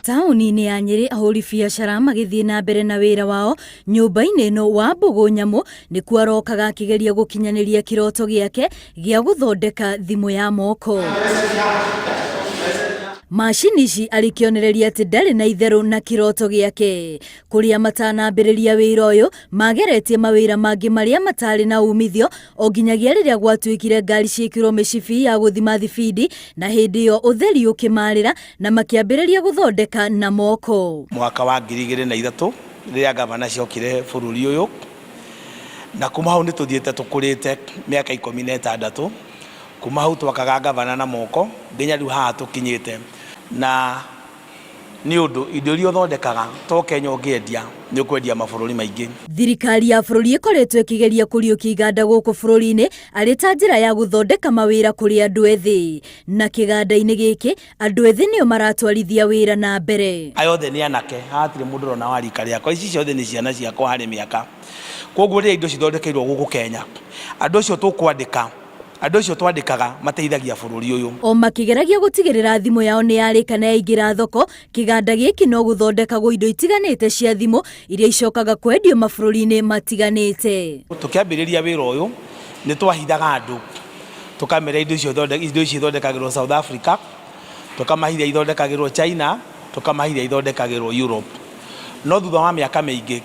Tauni-inĩ ya Nyeri ahũri biacara magĩthiĩ na mbere na wĩra wao nyũmba-inĩ ĩno wa mbũgũ nyamũ nĩkuo arokaga akĩgeria gũkinyanĩria kĩroto gĩake gĩa gũthondeka thimũ ya moko. Macini ici arĩkĩonereria atĩ ndarĩ na itherũ na kĩroto gĩake. Kũrĩa matanambĩrĩria wĩra ũyũ mageretie mawĩra mangĩ marĩa matarĩ na umithio o nginyagia rĩrĩa gwatuĩkire ngari ciĩkĩrwo mĩcibi ya gũthima thibindi, na hĩndĩ ĩyo ũtheri ũkĩmarĩra na makĩambĩrĩria gũthondeka na moko. Mwaka wa 2003 rĩrĩa gavana ciokire bururi ũyũ, na kuma hau nĩtũthiĩte tũkũrĩte miaka 16. Kuma hau twakaga gavana na moko nginya rĩu haha tũkinyĩte, na nĩ ũndũ indo iria ũthondekaga to Kenya ũngĩendia nĩ ũkwendia mabũrũri maingĩ. Thirikari ya bũrũri ĩkoretwo ĩkĩgeria kũriũkia iganda gũkũ bũrũri-inĩ arĩ ta njĩra ya gũthondeka mawĩra kũrĩ andũ ethĩ, na kĩganda-inĩ gĩkĩ andũ ethĩ nĩo maratwarithia wĩra na mbere. Aya othe nĩ anake, hatirĩ mũndũ ũrona wa rika rĩakwa, ici ciothe nĩ ciana ciakwa harĩ mĩaka. Koguo rĩrĩa indo cithondekeirwo gũkũ Kenya, andũ acio tũkwandĩka, andũ acio twandĩkaga mateithagia bũrũri ũyũ. O makĩgeragia gũtigĩrĩra thimũ yao nĩ yarĩka na yaingĩra thoko, kĩganda gĩkĩ no gũthondekagwo indo itiganĩte cia thimũ iria icokaga kwendio mabũrũri-inĩ matiganĩte. Tũkĩambĩrĩria wĩra ũyũ nĩ twahithaga andũ, tũkamera indo icio ithondekagĩrwo South Africa, tũkamahithia ithondekagĩrwo China, tũkamahithia ithondekagĩrwo Europe. No thutha wa mĩaka mĩingĩ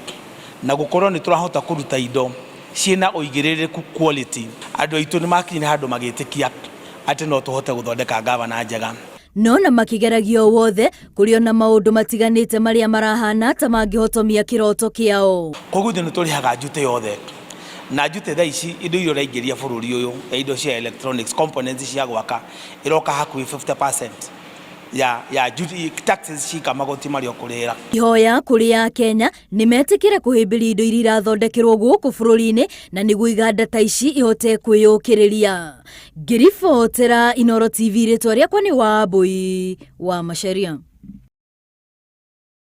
na gũkorwo nĩ tũrahota kũruta indo ciĩna ũigĩrĩrĩku quality, andũ aitũ nĩ makinyire handũ magĩtĩkia atĩ no tũhote gũthondeka gavana njega. No na makĩgeragia wothe kũrĩ ona maũndũ matiganĩte marĩa marahana ta mangĩhotomia kĩroto kĩao. Koguo nĩ tũrĩhaga njute yothe, na njute thaa ici indo iria ũraingĩria bũrũri ũyũ ya indo cia electronics components cia gwaka iroka hakuhĩ 50% ya taxes cika magoti marĩa ũkũrĩhĩra. Ihoya kũrĩ a Kenya nĩ metĩkĩre kũhĩmbĩria indo iria irathondekerwo gũkũ bũrũri-inĩ na nĩguo iganda ta ici ihote kwĩyũkĩrĩria. Ngĩribotera Inooro TV, rĩtwa rĩakwa nĩ Wambui wa Macharia.